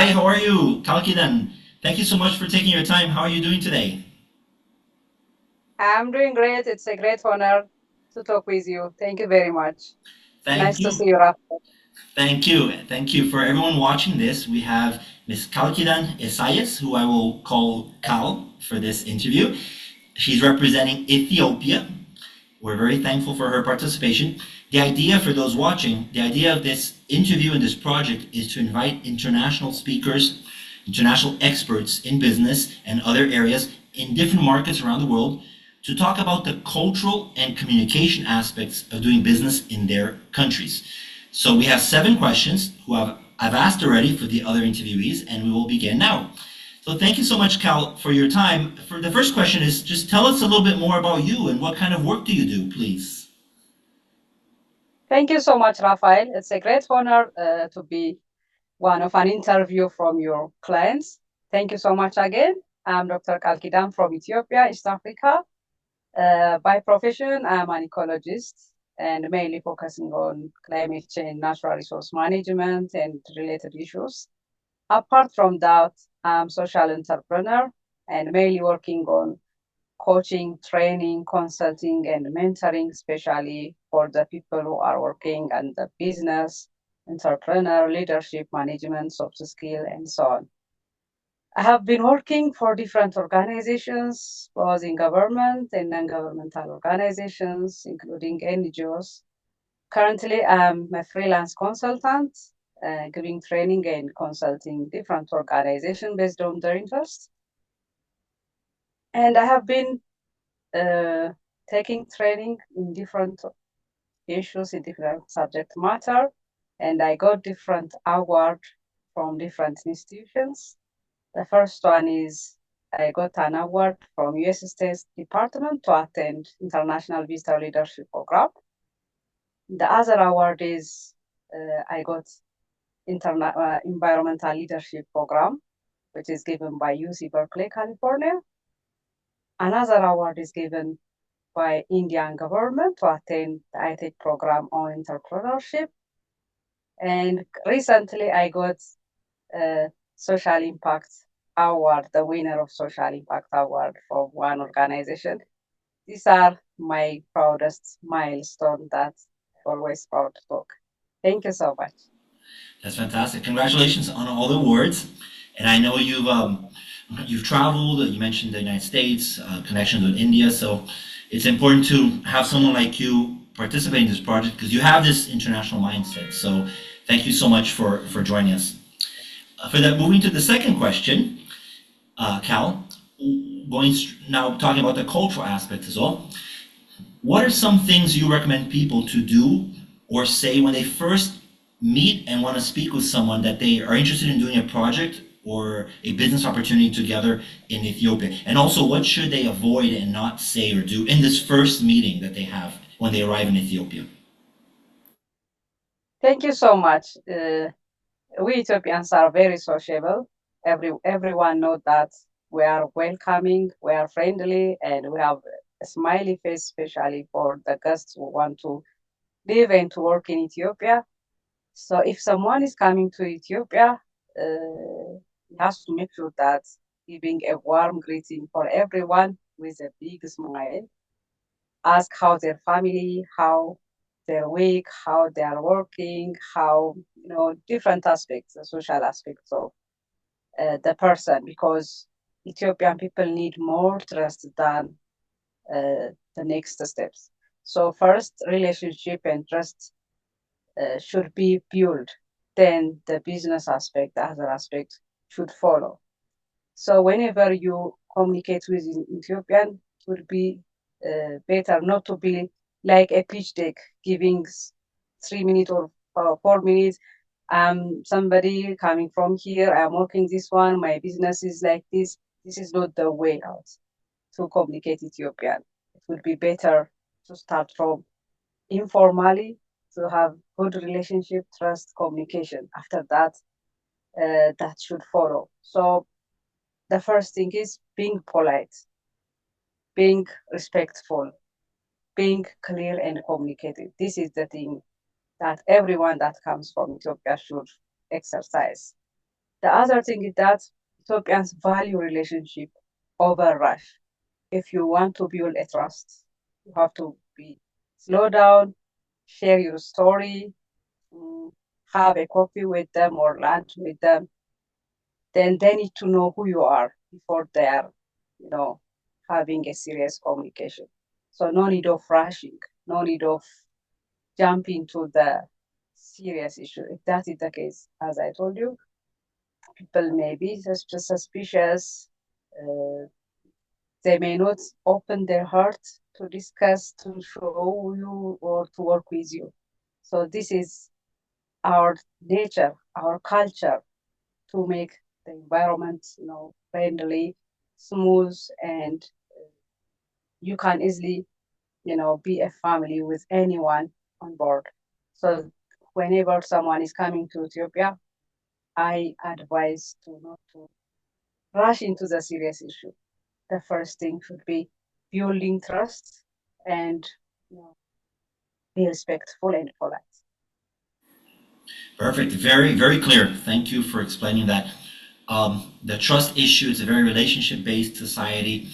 Hi, how are you? Kalkidan, thank you so much for taking your time. How are you doing today? I'm doing great. It's a great honor to talk with you. Thank you very much. Thank Nice to see you. you, Rafa. Thank you. Thank you. For everyone watching this, we have Miss Kalkidan Esayas, who I will call Kal for this interview. She's representing Ethiopia. We're very thankful for her participation. The idea for those watching, the idea of this interview and this project is to invite international speakers, international experts in business and other areas in different markets around the world to talk about the cultural and communication aspects of doing business in their countries. So we have 7 questions who I've asked already for the other interviewees, and we will begin now. So thank you so much, Cal, for your time. For the first question is just tell us a little bit more about you and what kind of work do you do, please? Thank you so much, Rafael. It's a great honor to be one of an interview from your clients. Thank you so much again. I'm Dr. Kalkidan from Ethiopia, East Africa. By profession, I'm an ecologist and mainly focusing on climate change, natural resource management, and related issues. Apart from that, I'm social entrepreneur and mainly working on coaching, training, consulting, and mentoring, especially for the people who are working in the business, entrepreneur, leadership, management, soft skill, and so on. I have been working for different organizations, both in government and non-governmental organizations, including NGOs. Currently, I'm a freelance consultant, giving training and consulting different organizations based on their interests. And I have been uh, taking training in different issues in different subject matter, and I got different awards from different institutions. The first one is I got an award from U.S. State Department to attend International Visitor Leadership Program. The other award is I got Environmental Leadership Program, which is given by UC Berkeley, California. Another award is given by Indian government to attend the ITEC program on entrepreneurship. And recently I got a social impact award, the winner of social impact award from one organization. These are my proudest milestone that I'm always proud to talk. Thank you so much. That's fantastic. Congratulations on all the awards. And I know you've traveled. You mentioned the United States, connections with India. So it's important to have someone like you participate in this project because you have this international mindset. So thank you so much for joining us. For that, moving to the second question, Cal, now talking about the cultural aspect as well. What are some things you recommend people to do or say when they first meet and want to speak with someone that they are interested in doing a project or a business opportunity together in Ethiopia? And also, what should they avoid and not say or do in this first meeting that they have when they arrive in Ethiopia? Thank you so much. We Ethiopians are very sociable. Everyone knows that we are welcoming, we are friendly, and we have a smiley face, especially for the guests who want to live and to work in Ethiopia. So if someone is coming to Ethiopia, he has to make sure that giving a warm greeting for everyone with a big smile. Ask how their family, how their week, how they are working, how different aspects, the social aspects of the person, because Ethiopian people need more trust than the next steps. So first, relationship and trust should be built. Then the business aspect, the other aspect should follow. So whenever you communicate with an Ethiopian, it would be better not to be like a pitch deck, giving 3 minutes or 4 minutes. Somebody coming from here. I'm working this one. My business is like this. This is not the way out to communicate Ethiopian. It would be better to start from informally to have good relationship, trust, communication. After that, that should follow. So the first thing is being polite, being respectful, being clear and communicative. This is the thing that everyone that comes from Ethiopia should exercise. The other thing is that Ethiopians value relationship over rush. If you want to build a trust, you have to be slow down, share your story, mm, have a coffee with them or lunch with them. Then they need to know who you are before they are, you know, having a serious communication. So no need of rushing, no need of jumping to the serious issue. If that is the case, as I told you, people may be suspicious. Uh, they may not open their heart to discuss, to show you, or to work with you. So this is our nature, our culture, to make the environment, friendly, smooth, and you can easily, be a family with anyone on board. So whenever someone is coming to Ethiopia, I advise to not to rush into the serious issue. The first thing should be building trust and be respectful and polite. Perfect. Very, very clear. Thank you for explaining that. The trust issue is a very relationship-based society.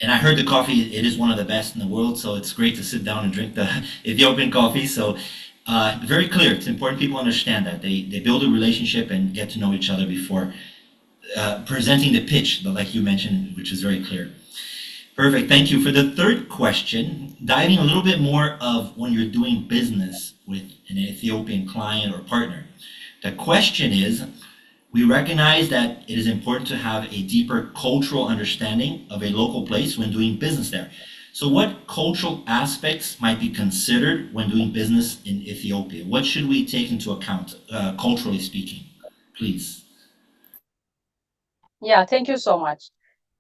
And I heard the coffee, it is one of the best in the world, so it's great to sit down and drink the Ethiopian coffee. So, very clear. It's important people understand that. They build a relationship and get to know each other before presenting the pitch, but like you mentioned, which is very clear. Perfect. Thank you. For the third question, diving a little bit more of when you're doing business with an Ethiopian client or partner. The question is, we recognize that it is important to have a deeper cultural understanding of a local place when doing business there. So what cultural aspects might be considered when doing business in Ethiopia? What should we take into account, culturally speaking? Please. Yeah, thank you so much.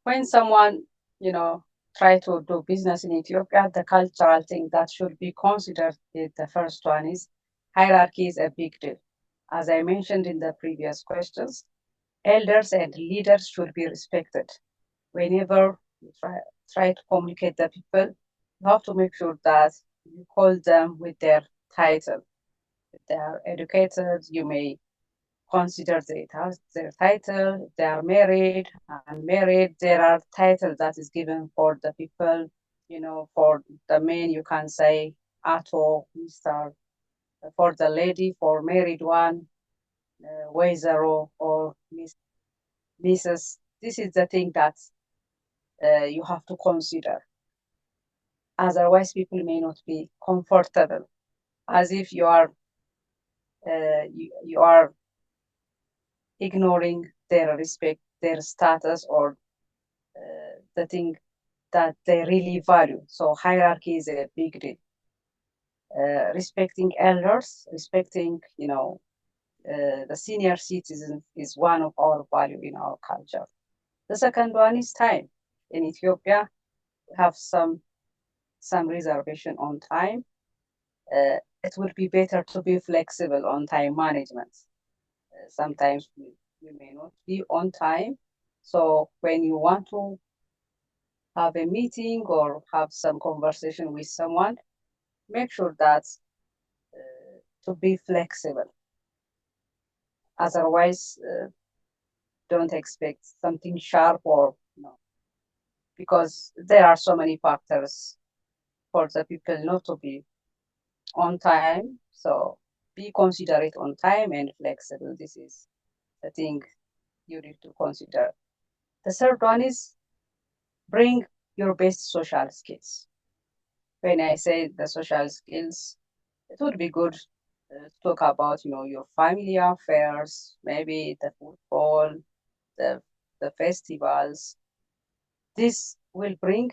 When someone, you know, try to do business in Ethiopia, the cultural thing that should be considered is the first one is hierarchy is a big deal. As I mentioned in the previous questions, elders and leaders should be respected. Whenever you try to communicate the people, you have to make sure that you call them with their title. If they are educated, you may consider their title. If they are married, unmarried, there are titles that is given for the people. For the men, you can say Ato, Mr. For the lady, for married one, Wezero or Mrs. This is the thing that you have to consider. Otherwise, people may not be comfortable, as if you are ignoring their respect, their status, or the thing that they really value. So hierarchy is a big deal. Respecting elders, respecting the senior citizen is one of our value in our culture. The second one is time. In Ethiopia, we have some reservation on time. It would be better to be flexible on time management. Sometimes we may not be on time. So when you want to have a meeting or have some conversation with someone, make sure that to be flexible. Otherwise, don't expect something sharp or because there are so many factors for the people not to be on time. So be considerate on time and flexible. This is the thing you need to consider. The third one is bring your best social skills. When I say the social skills, it would be good to talk about your family affairs, maybe the football, the the festivals. This will bring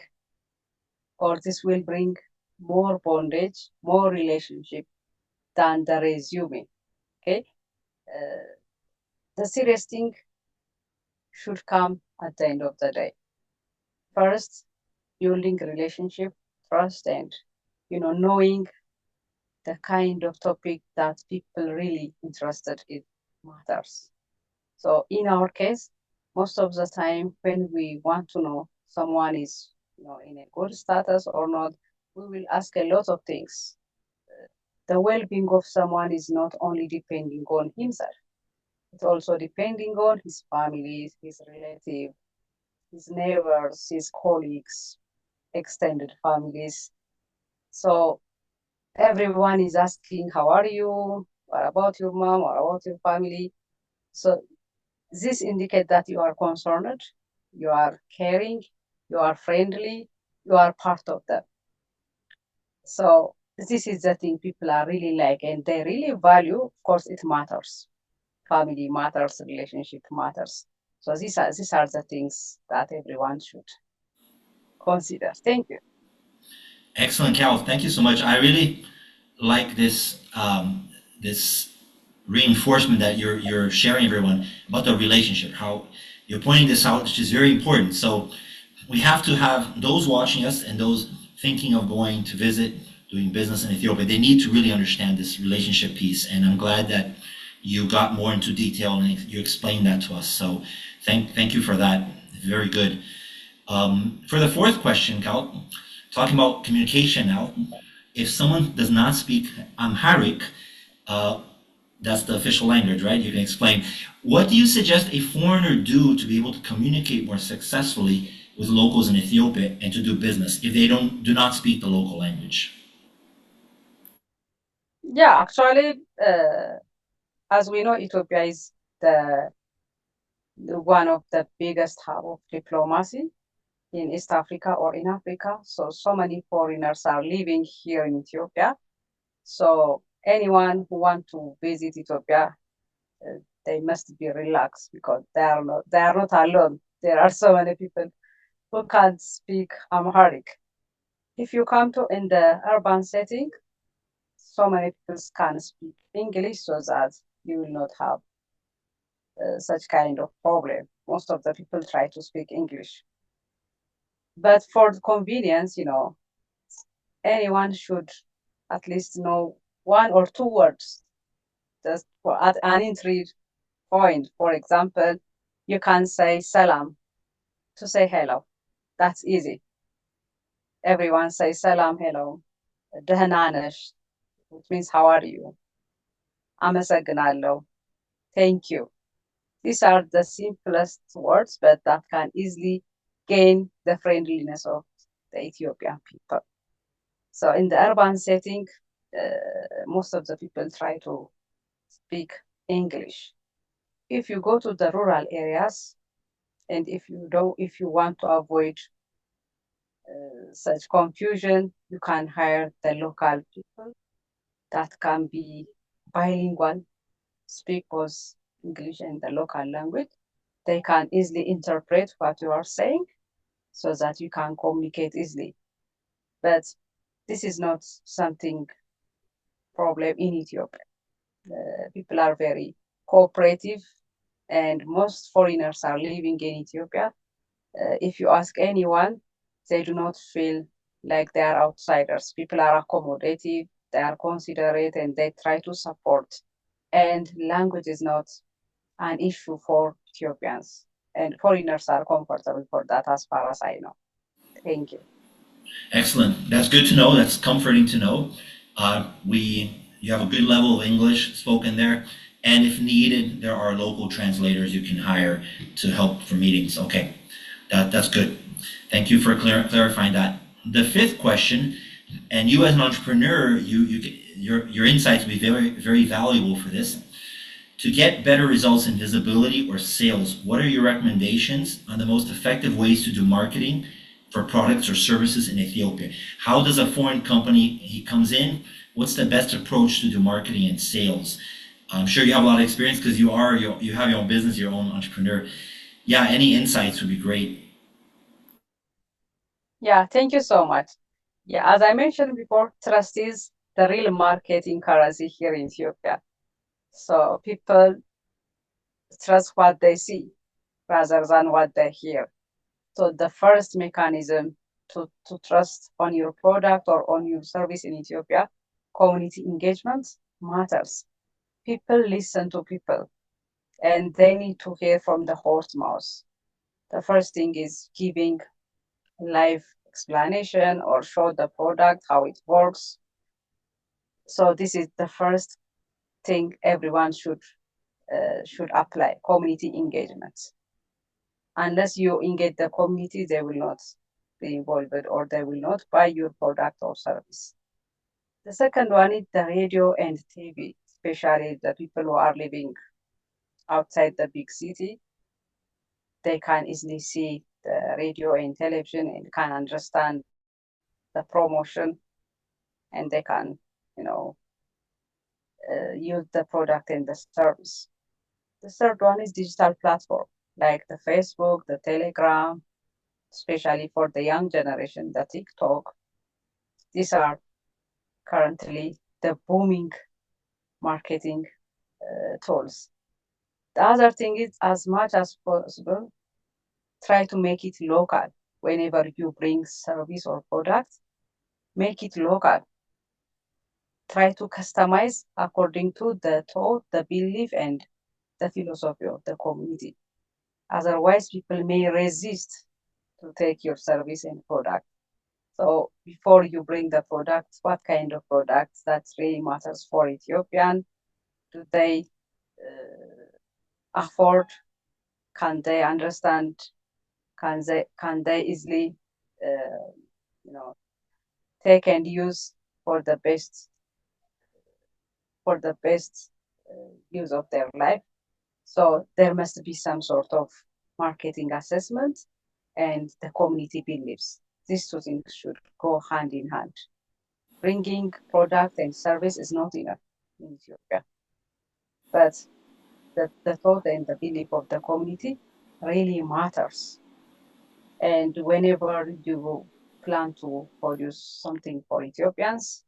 more bondage, more relationship than the resume. Okay, uh, the serious thing should come at the end of the day. First, building relationship, trust, and knowing the kind of topic that people really interested in matters. So in our case, most of the time when we want to know someone is in a good status or not, we will ask a lot of things. The well-being of someone is not only depending on himself. It's also depending on his family, his relatives, his neighbors, his colleagues, extended families. So everyone is asking, how are you? What about your mom? What about your family? So this indicates that you are concerned, you are caring, you are friendly, you are part of them. So this is the thing people are really like, and they really value. Of course, it matters. Family matters, relationship matters. So these are the things that everyone should consider. Thank you. Excellent, Carol. Thank you so much. I really like this reinforcement that you're sharing everyone about the relationship. How you're pointing this out, which is very important. So we have to have those watching us and those thinking of going to visit, doing business in Ethiopia. They need to really understand this relationship piece. And I'm glad that you got more into detail and you explained that to us. So thank you for that. Very good. For the fourth question, Cal, talking about communication now, if someone does not speak Amharic, uh, that's the official language, right? You can explain. What do you suggest a foreigner do to be able to communicate more successfully with locals in Ethiopia and to do business if they do not speak the local language? Yeah, actually, as we know, Ethiopia is the one of the biggest hub of diplomacy in East Africa or in Africa. So many foreigners are living here in Ethiopia. So anyone who want to visit Ethiopia, they must be relaxed because they are not alone. There are so many people who can't speak Amharic. If you come to in the urban setting, so many people can speak English so that you will not have such kind of problem. Most of the people try to speak English. But for the convenience, anyone should at least know one or two words just for at an entry point. For example, you can say salam to say hello. That's easy. Everyone says salam, hello. ደህና ነሽ, which means how are you? አመሰግናለሁ, thank you. These are the simplest words, but that can easily gain the friendliness of the Ethiopian people. So in the urban setting, most of the people try to speak English. If you go to the rural areas, and if you want to avoid such confusion, you can hire the local people that can be bilingual, speak both English and the local language. They can easily interpret what you are saying so that you can communicate easily. But this is not something problem in Ethiopia. People are very cooperative, and most foreigners are living in Ethiopia. If you ask anyone, they do not feel like they are outsiders. People are accommodative, they are considerate, and they try to support. And language is not an issue for Ethiopians, and foreigners are comfortable for that, as far as I know. Thank you. Excellent. That's good to know. That's comforting to know. You have a good level of English spoken there, and if needed, there are local translators you can hire to help for meetings. Okay, that's good. Thank you for clarifying that. The fifth question, and you as an entrepreneur, your insights will be very valuable for this. To get better results in visibility or sales, what are your recommendations on the most effective ways to do marketing for products or services in Ethiopia? How does a foreign company, he comes in, what's the best approach to do marketing and sales? I'm sure you have a lot of experience because you have your own business, your own entrepreneur. Yeah, any insights would be great. Yeah, thank you so much. Yeah, as I mentioned before, trust is the real marketing currency here in Ethiopia. So people trust what they see rather than what they hear. So the first mechanism to trust on your product or on your service in Ethiopia, community engagement matters. People listen to people and they need to hear from the horse mouth. The first thing is giving live explanation or show the product how it works. So this is the first thing everyone should should apply community engagement. Unless you engage the community, they will not be involved or they will not buy your product or service. The second one is the radio and TV, especially the people who are living outside the big city. They can easily see the radio and television and can understand the promotion, and they can, use the product and the service. The third one is digital platform like the Facebook, the Telegram, especially for the young generation, the TikTok. These are currently the booming marketing tools. The other thing is, as much as possible, try to make it local. Whenever you bring service or product, make it local. Try to customize according to the thought, the belief, and the philosophy of the community. Otherwise, people may resist to take your service and product. So before you bring the product, what kind of products that really matters for Ethiopian? Do they afford? Can they understand? Can they easily, uh, you know, take and use for the best use of their life? So there must be some sort of marketing assessment and the community beliefs. These two things should go hand in hand. Bringing product and service is not enough in Ethiopia, but the thought and the belief of the community really matters. And whenever you plan to produce something for Ethiopians,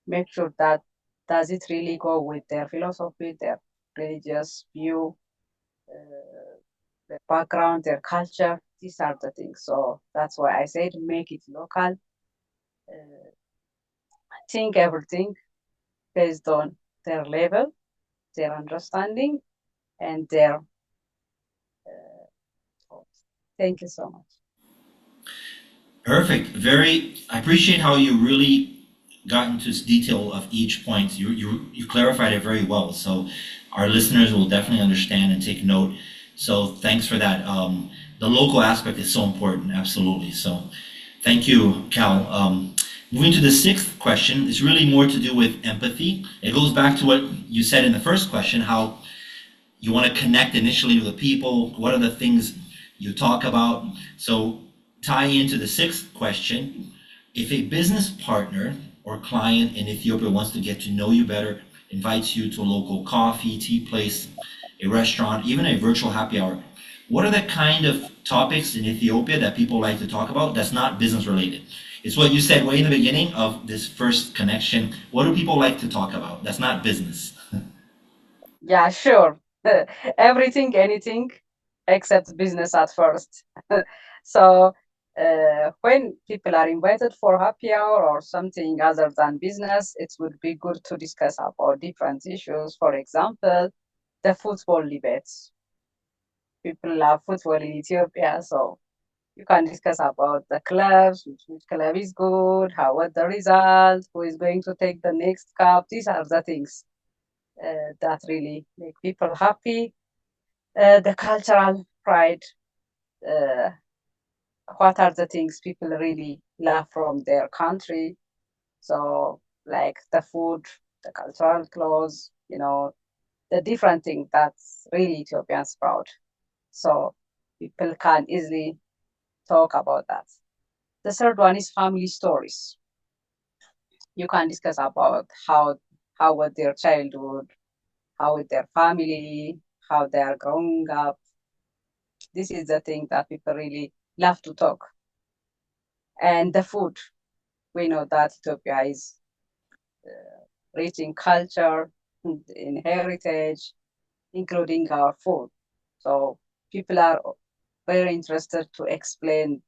make sure that does it really go with their philosophy, their religious view, their background, their culture. These are the things. So that's why I said make it local. Uh, think everything based on their level, their understanding, and their thoughts. Thank you so much. Perfect. I appreciate how you really got into detail of each point. You clarified it very well. So our listeners will definitely understand and take note. So thanks for that. The local aspect is so important. Absolutely. So thank you, Cal. Moving to the sixth question, it's really more to do with empathy. It goes back to what you said in the first question, how you want to connect initially with the people. What are the things you talk about? So tie into the sixth question. If a business partner or client in Ethiopia wants to get to know you better, invites you to a local coffee, tea place, a restaurant, even a virtual happy hour, what are the kind of topics in Ethiopia that people like to talk about that's not business related? It's what you said way in the beginning of this first connection. What do people like to talk about that's not business? Yeah, sure. Everything, anything except business at first. So when people are invited for happy hour or something other than business, it would be good to discuss about different issues. For example, the football debates. People love football in Ethiopia, so you can discuss about the clubs, which club is good, how was the result, who is going to take the next cup. These are the things that really make people happy. The cultural pride. Uh, what are the things people really love from their country? So, like the food, the cultural clothes, the different thing that's really Ethiopians proud. So people can easily talk about that. The third one is family stories. You can discuss about how was their childhood, how with their family, how they are growing up. This is the thing that people really love to talk. And the food, we know that Ethiopia is rich in culture, in heritage, including our food. So people are very interested to explain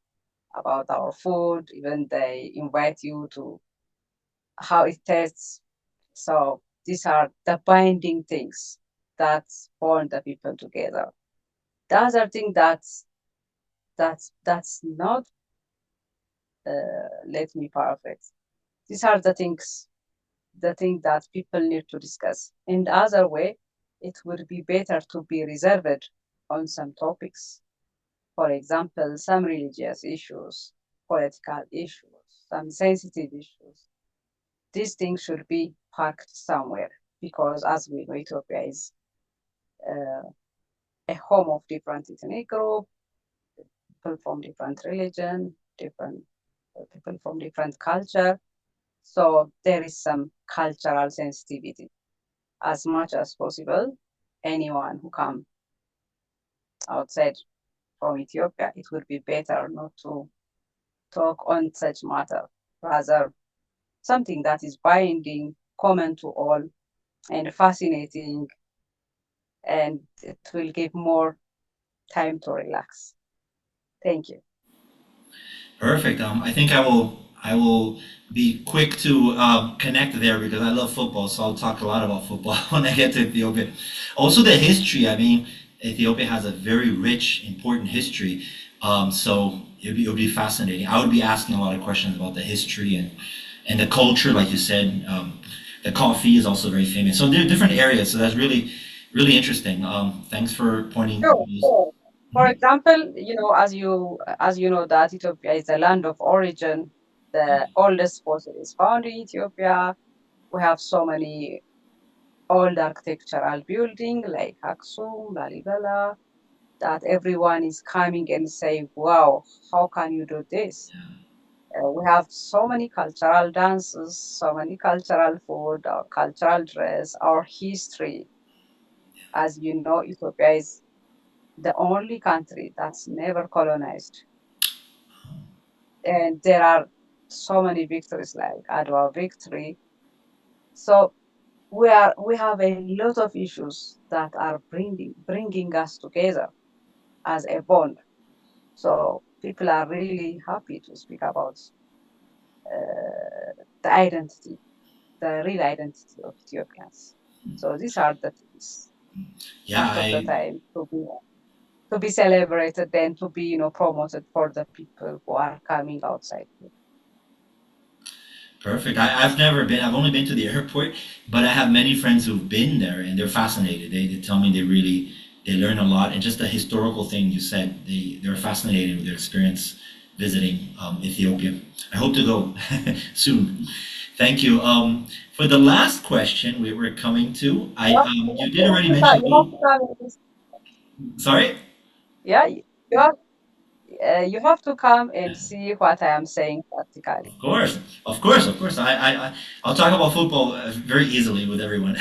about our food, even they invite you to how it tastes. So these are the binding things that bond the people together. The other thing that's not let me paraphrase. These are the thing that people need to discuss. In the other way it would be better to be reserved on some topics. For example, some religious issues, political issues, some sensitive issues. These things should be parked somewhere because, as we know, Ethiopia is uh, a home of different ethnic groups, people from different religion, different people from different culture. So there is some cultural sensitivity. As much as possible, anyone who come outside from Ethiopia, it would be better not to talk on such matter, rather something that is binding, common to all, and fascinating, and it will give more time to relax. Thank you. Perfect. I think I will be quick to connect there because I love football, so I'll talk a lot about football when I get to Ethiopia. Also, the history. I mean, Ethiopia has a very rich, important history. So it would be fascinating. I would be asking a lot of questions about the history and the culture, like you said. The coffee is also very famous. So there are different areas. So that's really interesting. Thanks for pointing Sure, those. sure. For example, as you know that Ethiopia is a land of origin. The oldest fossil is found in Ethiopia. We have so many old architectural building like Aksum, Lalibela, that everyone is coming and saying, wow, how can you do this? We have so many cultural dances, so many cultural food, our cultural dress, our history. As you know, Ethiopia is the only country that's never colonized. And there are so many victories like Adwa victory. So we have a lot of issues that are bringing us together as a bond. So people are really happy to speak about the identity, the real identity of Ethiopians. So these are the things Yeah, most of the time to be celebrated and to be promoted for the people who are coming outside. perfect. I've never been. I've only been to the airport, but I have many friends who've been there, and they're fascinated. They tell me they learn a lot, and just the historical thing you said, they're fascinated with their experience visiting Ethiopia. I hope to go soon. Thank you. For the last question we're coming to, you did already mention. You have to come. Sorry. Yeah, you have to come and see what I am saying practically. Of course, of course, of course. I'll talk about football very easily with everyone.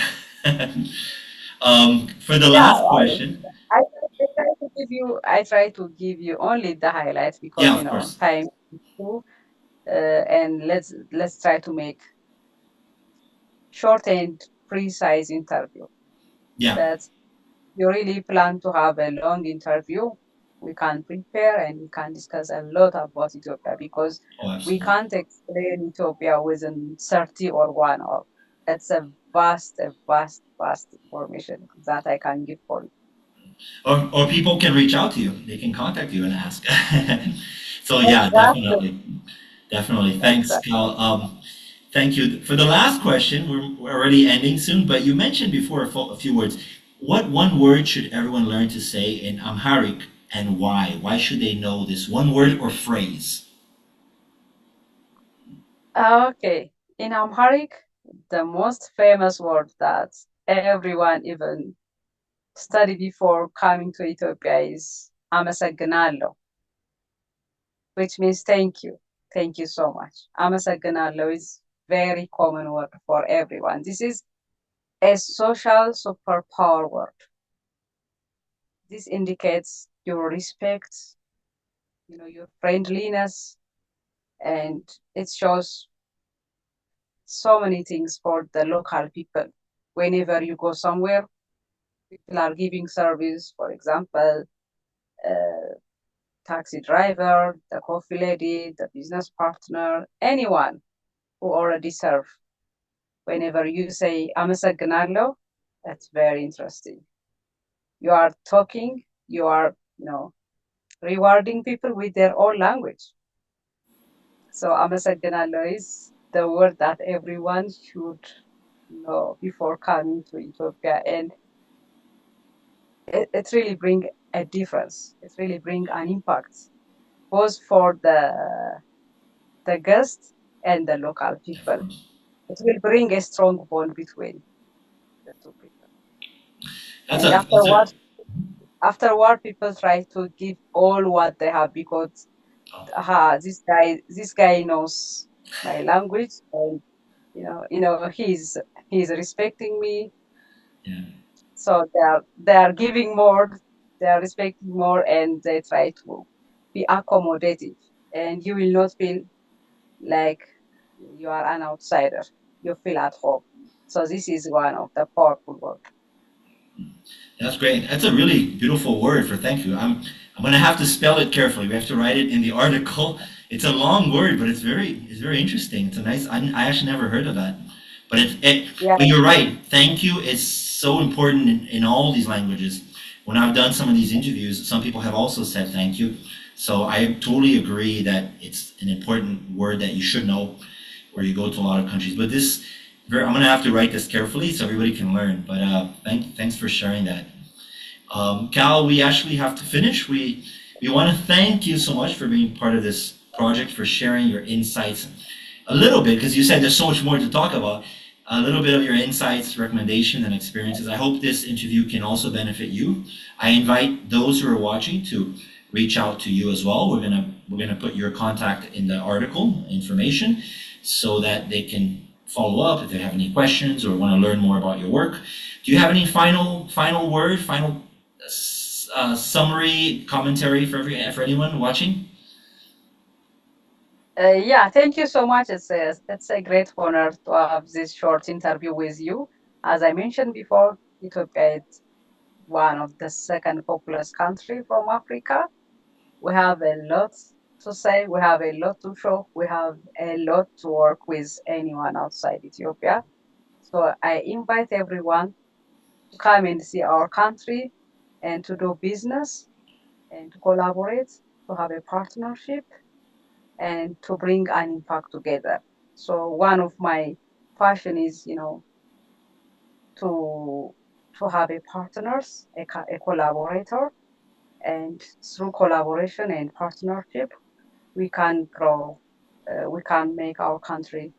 For the Yeah, last question, I try to give you only the highlights because yeah, of course, time is too, and let's try to make short and precise interview. yeah. But you really plan to have a long interview, we can prepare and we can discuss a lot about Ethiopia because Oh, we absolutely. can't explain Ethiopia within 30 or 1 hour. It's a vast information that I can give for you. Or people can reach out to you. They can contact you and ask. So yeah, Exactly, definitely, definitely. Thanks, exactly. Cal. Thank you. For the last question, we're already ending soon, but you mentioned before a few words. What one word should everyone learn to say in Amharic and why? Why should they know this one word or phrase? Okay, in Amharic, the most famous word that everyone even study before coming to Ethiopia is አመሰግናለሁ, which means thank you. Thank you so much. አመሰግናለሁ is very common word for everyone. This is a social superpower word. This indicates your respect, your friendliness, and it shows so many things for the local people. Whenever you go somewhere, people are giving service, for example, uh, taxi driver, the coffee lady, the business partner, anyone who already serve. Whenever you say "አመሰግናለሁ," that's very interesting. You are talking, you are, rewarding people with their own language. So "አመሰግናለሁ" is the word that everyone should know before coming to Ethiopia. And it really bring a difference. It really bring an impact, both for the guests and the local Of people. course. It will bring a strong bond between the two people. That's And a that's a afterward, people try to give all what they have because oh, this guy knows my language, and he's respecting me. yeah. So they are giving more, they are respecting more, and they try to be accommodative. And you will not feel like you are an outsider. You feel at home. So this is one of the powerful work. That's great. That's a really beautiful word for thank you. I'm gonna have to spell it carefully. We have to write it in the article. It's a long word, but it's very interesting. It's a nice. I actually never heard of that. But Yeah, but you're right. Thank you is so important in all these languages. When I've done some of these interviews, some people have also said thank you. So I totally agree that it's an important word that you should know where you go to a lot of countries. But I'm gonna have to write this carefully so everybody can learn. But thanks for sharing that. Cal, we actually have to finish. We want to thank you so much for being part of this project, for sharing your insights a little bit, because you said there's so much more to talk about. A little bit of your insights, recommendations, and experiences. I hope this interview can also benefit you. I invite those who are watching to reach out to you as well. We're gonna put your contact in the article information so that they can follow up if they have any questions or want to learn more about your work. Do you have any final word, final summary commentary for anyone watching? yeah. Thank you so much. It's a great honor to have this short interview with you. As I mentioned before, Ethiopia is one of the second populous country from Africa. We have a lot to say. We have a lot to show. We have a lot to work with anyone outside Ethiopia. So I invite everyone to come and see our country and to do business and to collaborate, to have a partnership and to bring an impact together. So one of my passion is, to have a partners, a collaborator, and through collaboration and partnership, we can grow. We can make our country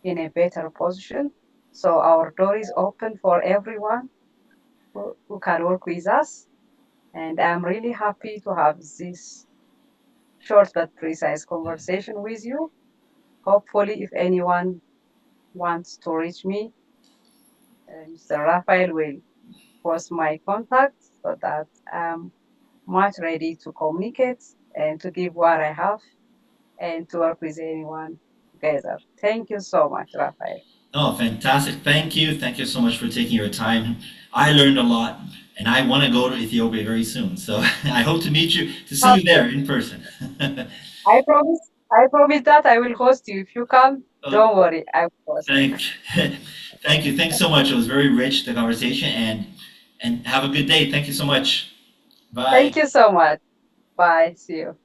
in a better position. So our door is open for everyone who can work with us. And I'm really happy to have this short but precise conversation with you. Hopefully, if anyone wants to reach me, Mr. Raphael will post my contact so that I'm much ready to communicate and to give what I have and to work with anyone together. Thank you so much, Raphael. Oh, fantastic. Thank you. Thank you so much for taking your time. I learned a lot and I want to go to Ethiopia very soon. So I hope to see you Okay. there in person. I promise that I will host you. If you come, Oh, don't worry, I will host. thank, thank you. Thanks so much. It was very rich, the conversation, and have a good day. Thank you so much. Bye. Thank you so much. Bye. See you.